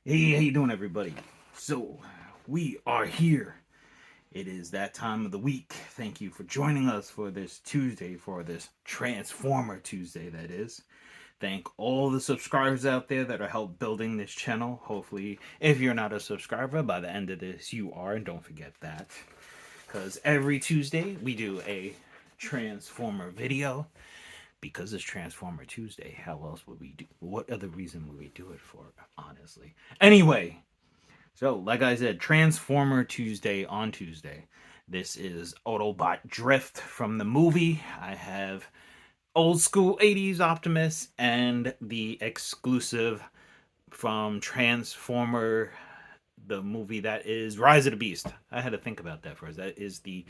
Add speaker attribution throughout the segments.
Speaker 1: Hey, how you doing, everybody? So, we are here. It is that time of the week. Thank you for joining us for this Tuesday, for this Transformer Tuesday, that is. Thank all the subscribers out there that are help building this channel. Hopefully, if you're not a subscriber, by the end of this, you are, and don't forget that. Because every Tuesday, we do a Transformer video. Because it's Transformer Tuesday, how else would we do? What other reason would we do it for, honestly? Anyway, so, like I said, Transformer Tuesday on Tuesday. This is Autobot Drift from the movie. I have old school 80s Optimus and the exclusive from Transformer, the movie that is Rise of the Beast. I had to think about that first. That is the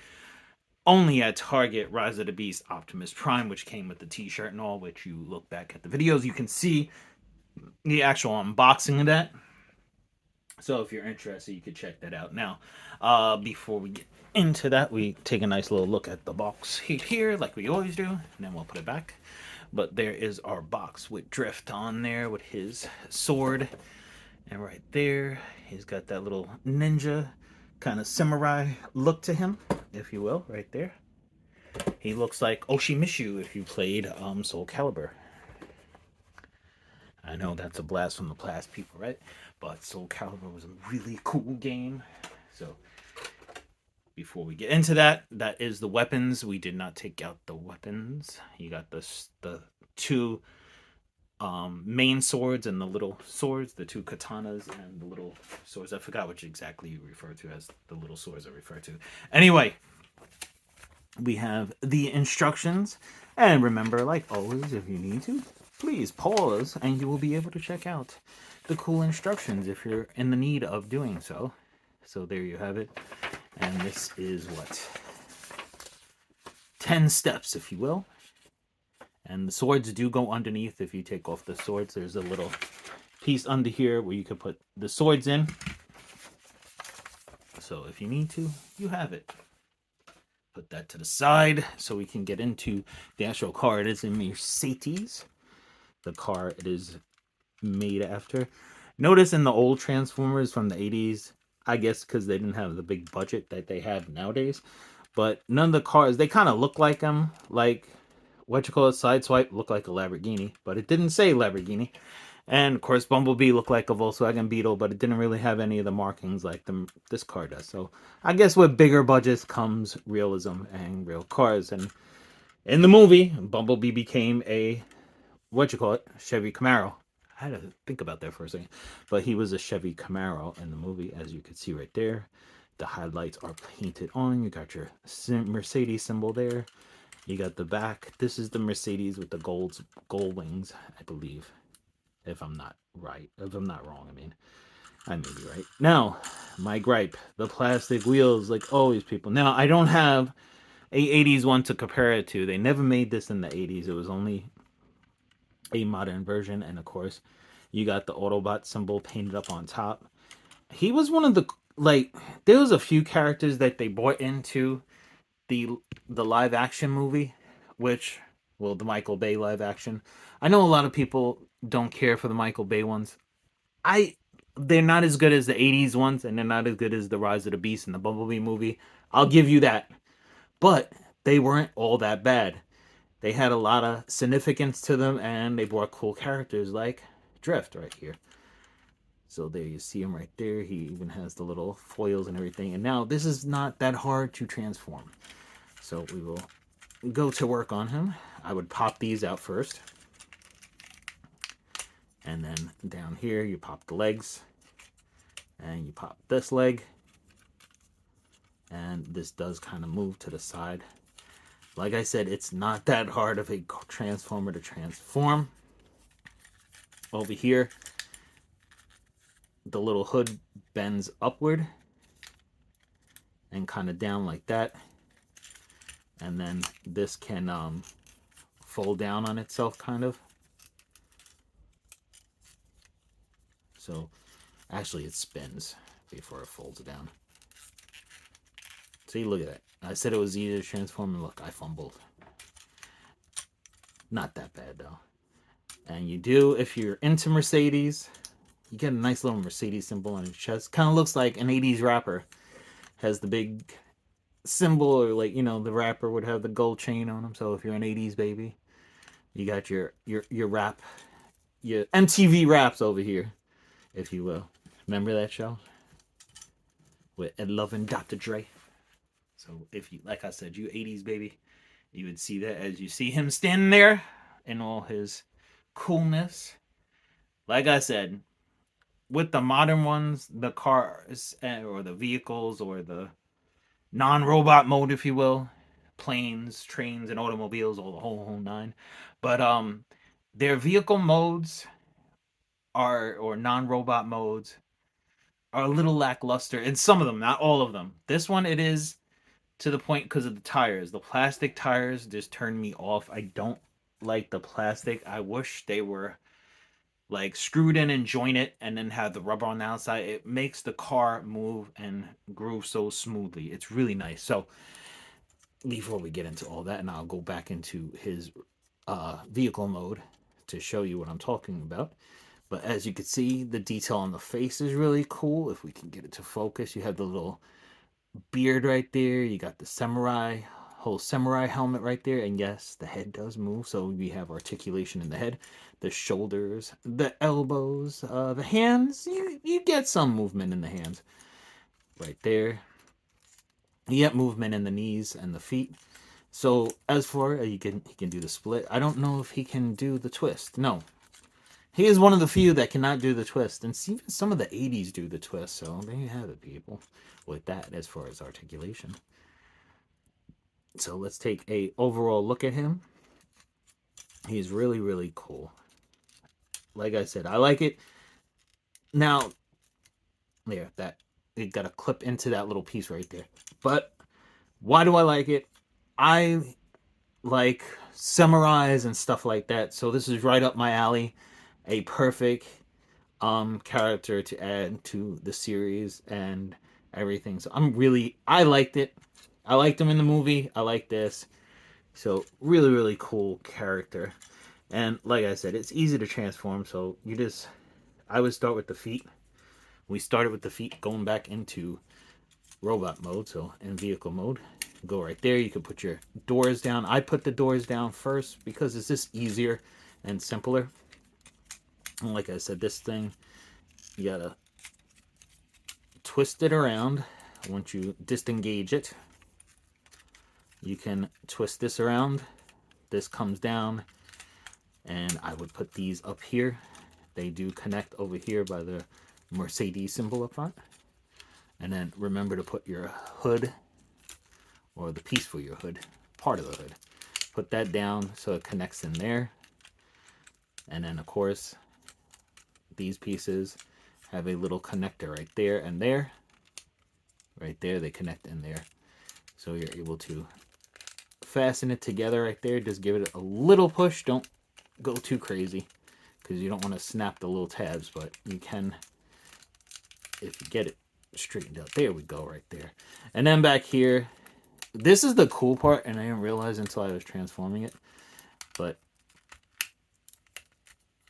Speaker 1: only at Target Rise of the Beast Optimus Prime, which came with the t shirt and all, which you look back at the videos, you can see the actual unboxing of that. So if you're interested, you could check that out. Now, before we get into that, we take a nice little look at the box here, like we always do, and then we'll put it back. But there is our box with Drift on there with his sword. And right there, he's got that little ninja kind of samurai look to him, if you will, right there. He looks like Oshimishu if you played Soul Calibur. I know that's a blast from the past, people, right? But Soul Calibur was a really cool game. So before we get into that, that is the weapons. We did not take out the weapons. You got the two main swords and the little swords, the two katanas and the little swords. I forgot which exactly you refer to as the little swords I refer to. Anyway, we have the instructions. And remember, like always, if you need to, please pause and you will be able to check out the cool instructions if you're in the need of doing so. So there you have it. And this is what? 10 steps, if you will. And the swords do go underneath. If you take off the swords, there's a little piece under here where you could put the swords in. So if you need to, you have it. Put that to the side so we can get into the actual car. It is a Mercedes. The car it is made after. Notice in the old Transformers from the 80s, I guess because they didn't have the big budget that they have nowadays, but none of the cars, they kind of look like them, like, what you call it, Sideswipe looked like a Lamborghini, but it didn't say Lamborghini. And of course, Bumblebee looked like a Volkswagen Beetle, but it didn't really have any of the markings like this car does. So I guess with bigger budgets comes realism and real cars. And in the movie, Bumblebee became a, what you call it, Chevy Camaro. I had to think about that for a second. But he was a Chevy Camaro in the movie, as you can see right there. The highlights are painted on. You got your Mercedes symbol there. You got the back. This is the Mercedes with the gold wings, I believe. If I'm not right. If I'm not wrong, I mean. I may be right. Now, my gripe. The plastic wheels, like always, people. Now, I don't have a 80s one to compare it to. They never made this in the 80s. It was only a modern version. And, of course, you got the Autobot symbol painted up on top. He was one of the, like, there was a few characters that they brought into the live action movie, which, well, the Michael Bay live action. I know a lot of people don't care for the Michael Bay ones. They're not as good as the 80s ones, and they're not as good as the Rise of the Beast and the Bumblebee movie. I'll give you that. But they weren't all that bad. They had a lot of significance to them, and they brought cool characters like Drift right here. So there you see him right there. He even has the little foils and everything. And now this is not that hard to transform. So we will go to work on him. I would pop these out first. And then down here, you pop the legs. And you pop this leg. And this does kind of move to the side. Like I said, it's not that hard of a transformer to transform. Over here, the little hood bends upward. And kind of down like that. And then this can fold down on itself, kind of. So, actually, it spins before it folds down. See, look at that. I said it was easy to transform, and look, I fumbled. Not that bad, though. And you do, if you're into Mercedes, You get a nice little Mercedes symbol on his chest. Kind of looks like an 80s rapper. Has the big symbol, or like, the rapper would have the gold chain on him. So if you're an 80s baby, you got your rap, your MTV raps over here, if you will. Remember that show with Ed Love and Dr. Dre? So if you, like I said, you 80s baby, you would see that as you see him standing there in all his coolness. Like I said, with the modern ones, the cars or the vehicles or the non-robot mode, if you will, planes, trains, and automobiles, all the whole nine. But their vehicle modes are, or non-robot modes, are a little lackluster in some of them, not all of them. This one, it is to the point because of the tires. The plastic tires just turned me off. I don't like the plastic. I wish they were like screwed in and jointed and then have the rubber on the outside. It makes the car move and groove so smoothly. It's really nice. So before we get into all that, and I'll go back into his vehicle mode to show you what I'm talking about. But as you can see, the detail on the face is really cool. If we can get it to focus, you have the little beard right there. You got the whole samurai helmet right there. And yes, the head does move. So we have articulation in the head, the shoulders, the elbows, the hands. You get some movement in the hands right there. You get movement in the knees and the feet. So as for he can do the split. I don't know if he can do the twist. No, he is one of the few that cannot do the twist. And even some of the 80s do the twist. So there you have it, people, with that as far as articulation. So let's take a overall look at him. He's really, really cool. Like I said, I like it. Now, there, that it got a clip into that little piece right there. But why do I like it? I like samurais and stuff like that. So this is right up my alley. A perfect character to add to the series and everything. So I liked it. I liked him in the movie. I like this. So really, really cool character. And like I said, it's easy to transform. So I would start with the feet. We started with the feet, going back into robot mode. So in vehicle mode, go right there. You can put your doors down. I put the doors down first because it's just easier and simpler. And like I said, this thing, you gotta twist it around. Once you disengage it, you can twist this around. This comes down, and I would put these up here. They do connect over here by the Mercedes symbol up front. And then remember to put your hood, or the piece for your hood, part of the hood. Put that down so it connects in there. And then of course, these pieces have a little connector right there and there. Right there, they connect in there. So you're able to fasten it together right there. Just give it a little push. Don't go too crazy because you don't want to snap the little tabs, but you can if you get it straightened out. There we go, right there. And then back here, this is the cool part, and I didn't realize until I was transforming it, but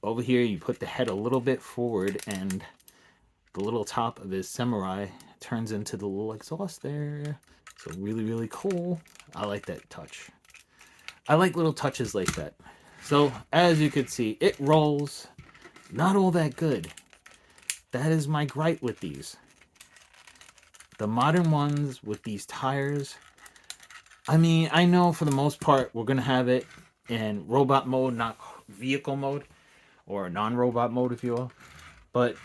Speaker 1: over here you put the head a little bit forward, and the little top of his samurai turns into the little exhaust there. So really, really cool. I like that touch. I like little touches like that. So as you can see, it rolls not all that good. That is my gripe with these. The modern ones with these tires, I mean, I know for the most part we're going to have it in robot mode, not vehicle mode, or non-robot mode, if you will. But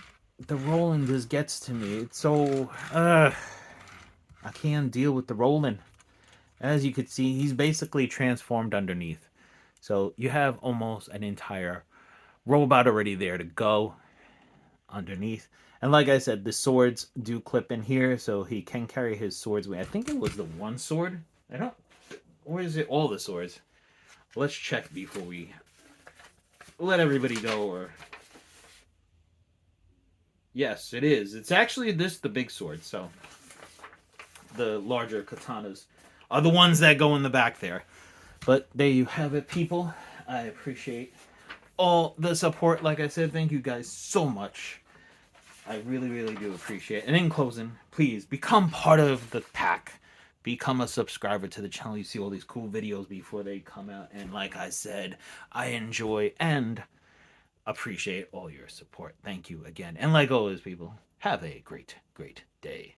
Speaker 1: the rolling just gets to me. It's so, I can't deal with the rolling. As you can see, he's basically transformed underneath. So you have almost an entire robot already there to go underneath. And like I said, the swords do clip in here, so he can carry his swords away. I think it was the one sword. Or is it all the swords? Let's check before we let everybody go. Or yes, it is. It's actually the big sword. So the larger katanas are the ones that go in the back there. But there you have it, people. I appreciate all the support. Like I said, thank you guys so much. I really, really do appreciate it. And in closing, please become part of the pack. Become a subscriber to the channel. You see all these cool videos before they come out. And like I said, I enjoy and appreciate all your support. Thank you again. And like always, people, have a great, great day.